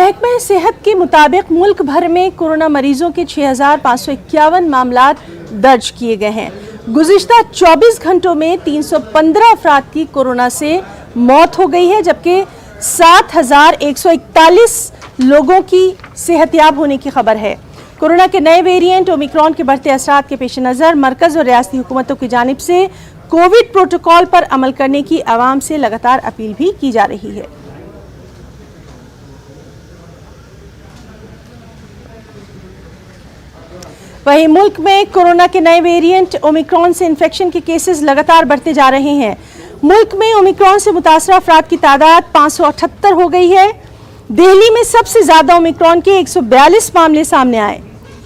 महकमा सेहत के मुताबिक मुल्क भर में कोरोना मरीजों के 6,551 मामला दर्ज किए गए हैं। गुज़िश्ता 24 घंटों में 315 अफराद की कोरोना से मौत हो गई है, जबकि 7,141 लोगों की सेहतयाब होने की खबर है। कोरोना के नए वेरिएंट ओमिक्रॉन के बढ़ते असरात के पेश नज़र मरकज़ और रियासती हुकूमतों की जानिब से कोविड प्रोटोकॉल पर अमल करने की आवाम से लगातार अपील भी की जा रही है। वहीं मुल्क में कोरोना के नए वेरिएंट ओमिक्रॉन से इन्फेक्शन के केसेस लगातार बढ़ते जा रहे हैं। मुल्क में ओमिक्रॉन से मुतासरा अफराद की तादाद 578 हो गई है। दिल्ली में सबसे ज्यादा ओमिक्रॉन के 142 मामले सामने आए।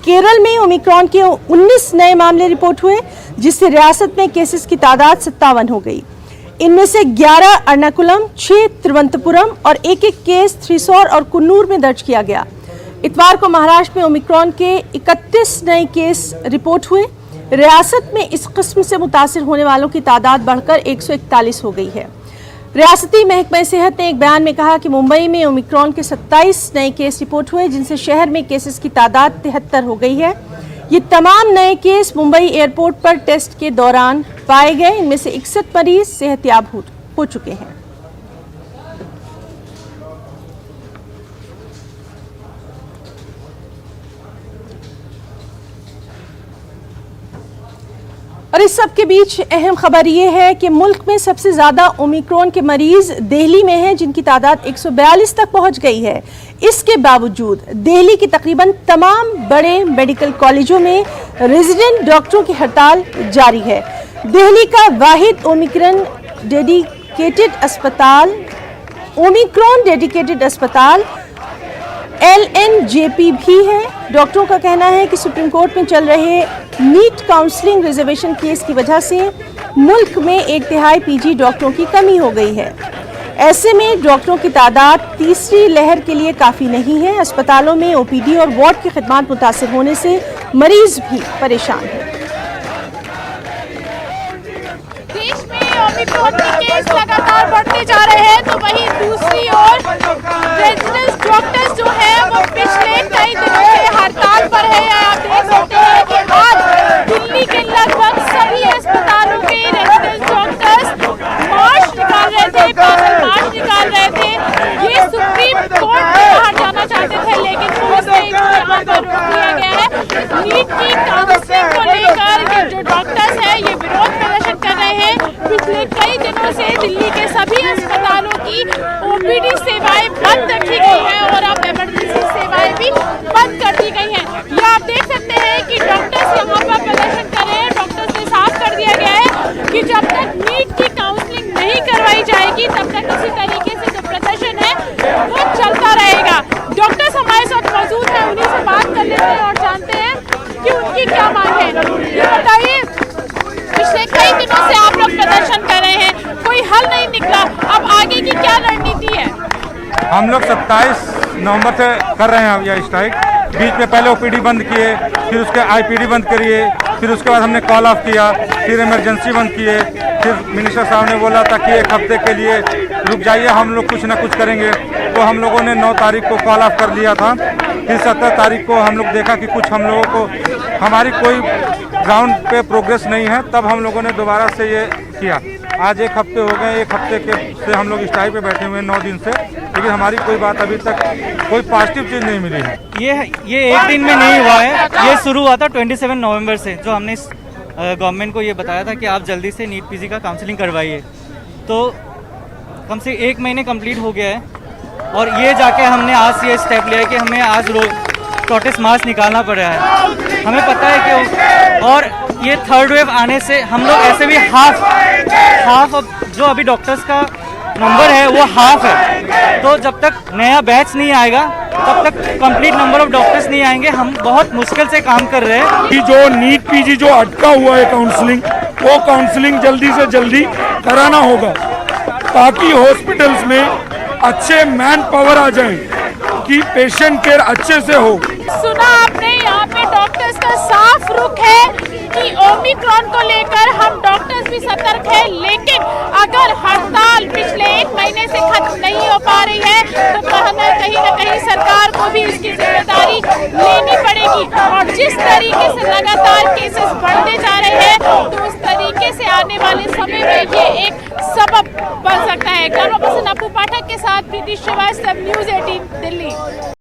केरल में ओमिक्रॉन के 19 नए मामले रिपोर्ट हुए, जिससे रियासत में केसेस की तादाद 57 हो गई। इनमें से 11 एर्नाकुलम, 6 तिरुवनंतपुरम और एक केस थ्रिसौर और कुन्नूर में दर्ज किया गया। इतवार को महाराष्ट्र में ओमिक्रॉन के 31 नए केस रिपोर्ट हुए। रियासत में इस किस्म से मुतासिर होने वालों की तादाद बढ़कर 141 हो गई है। रियासती महकमा सेहत ने एक बयान में कहा कि मुंबई में ओमिक्रॉन के 27 नए केस रिपोर्ट हुए, जिनसे शहर में केसेस की तादाद 73 हो गई है। ये तमाम नए केस मुंबई एयरपोर्ट पर टेस्ट के दौरान पाए गए। इनमें से 61 मरीज सेहतयाब हो चुके हैं। और इस सब के बीच अहम खबर यह है कि मुल्क में सबसे ज्यादा ओमिक्रॉन के मरीज दिल्ली में हैं, जिनकी तादाद 142 तक पहुंच गई है। इसके बावजूद दिल्ली की तकरीबन तमाम बड़े मेडिकल कॉलेजों में रेजिडेंट डॉक्टरों की हड़ताल जारी है। दिल्ली का वाहिद ओमिक्रॉन डेडिकेटेड अस्पताल LNJP भी है। डॉक्टरों का कहना है कि सुप्रीम कोर्ट में चल रहे नीट काउंसलिंग रिजर्वेशन केस की वजह से मुल्क में 1/3 PG डॉक्टरों की कमी हो गई है। ऐसे में डॉक्टरों की तादाद तीसरी लहर के लिए काफ़ी नहीं है। अस्पतालों में OPD और वार्ड की खिदमत मुतासिर होने से मरीज भी परेशान हैं। देश में ओमिक्रॉन के केस लगातार बढ़ते जा रहे हैं, तो वहीं दूसरी ओर रेजिडेंट डॉक्टर्स जो है वो पिछले कई दिनों से हड़ताल पर है। आप देख सकते हैं कि आज दिल्ली के लगभग सभी अस्पतालों के रेजिडेंट डॉक्टर्स मार्च निकाल रहे थे, पैदल मार्च निकाल रहे थे। ये सुप्रीम कोर्ट में बाहर जाना चाहते थे, लेकिन पुलिस ने इनको यहाँ पर रोक दिया गया है। नीट की काउंसलिंग को लेकर जो डॉक्टर्स हैं ये विरोध प्रदर्शन कर रहे हैं। पिछले कई दिनों से दिल्ली के सभी अस्पतालों की OPD सेवाएं बंद रखी गई हैं और अब इमरजेंसी सेवाएं भी बंद कर दी गई हैं। ये आप देख सकते हैं कि डॉक्टर्स यहाँ पर प्रदर्शन कर रहे हैं। डॉक्टर्स ने साफ कर दिया गया है कि जब तक नीट की काउंसलिंग नहीं करवाई जाएगी तब तक इसी तरीके से जो प्रदर्शन है वो चलता रहेगा। डॉक्टर्स हमारे साथ मौजूद हैं, उन्हीं से बात कर लेते हैं और जानते हैं कि उनकी क्या मांग है। ये बताइए, पिछले कई दिनों से आप लोग प्रदर्शन कर रहे हैं, कोई हल नहीं निकला, अब आगे की क्या रणनीति है? हम लोग 27 नवंबर से कर रहे हैं यह स्ट्राइक। बीच में पहले OPD बंद किए, फिर उसके IPD बंद करिए, फिर उसके बाद हमने कॉल ऑफ किया, फिर इमरजेंसी बंद किए। फिर मिनिस्टर साहब ने बोला था कि 1 हफ्ते के लिए रुक जाइए, हम लोग कुछ ना कुछ करेंगे। तो हम लोगों ने 9 तारीख को कॉल ऑफ कर लिया था। फिर 17 तारीख को हम लोग देखा कि कुछ हम लोगों को हमारी कोई ग्राउंड पे प्रोग्रेस नहीं है, तब हम लोगों ने दोबारा से ये किया। आज 1 हफ्ते हो गए, 1 हफ्ते के से हम लोग स्ट्राइक पे बैठे हुए हैं 9 दिन से, लेकिन हमारी कोई बात अभी तक कोई पॉजिटिव चीज़ नहीं मिली है। ये एक दिन में नहीं हुआ है, ये शुरू हुआ था 27 नवंबर से, जो हमने गवर्नमेंट को ये बताया था कि आप जल्दी से नीट PG का काउंसलिंग करवाइए। तो कम से 1 महीने कंप्लीट हो गया है और ये जाके हमने आज ये स्टेप लिया है कि हमें आज रोज प्रोटेस्ट मार्च निकालना पड़ रहा है। हमें पता है कि और ये 3rd वेव आने से हम लोग ऐसे भी हाफ जो अभी डॉक्टर्स का नंबर है वो हाफ है। तो जब तक नया बैच नहीं आएगा तब तक कंप्लीट नंबर ऑफ डॉक्टर्स नहीं आएंगे। हम बहुत मुश्किल से काम कर रहे हैं कि जो नीट PG जो अटका हुआ है काउंसलिंग, वो काउंसलिंग जल्दी से जल्दी कराना होगा ताकि हॉस्पिटल्स में अच्छे मैन पावर आ जाए कि पेशेंट केयर अच्छे से हो। सुना आपने, यहाँ पे डॉक्टर्स का साफ रुख है कि ओमिक्रॉन को लेकर हम डॉक्टर्स भी सतर्क हैं, लेकिन अगर हड़ताल पिछले 1 महीने से खत्म नहीं हो पा रही है तो कहीं ना कहीं सरकार को भी इसकी जिम्मेदारी लेनी पड़ेगी। और जिस तरीके से लगातार केसेस बढ़ते जा रहे हैं तो उस तरीके से आने वाले समय में ये एक सबब बन सकता है। कैमरा पर्सन अपू पाठक के साथ प्रीति श्रीवास्तव, न्यूज़ 18 दिल्ली।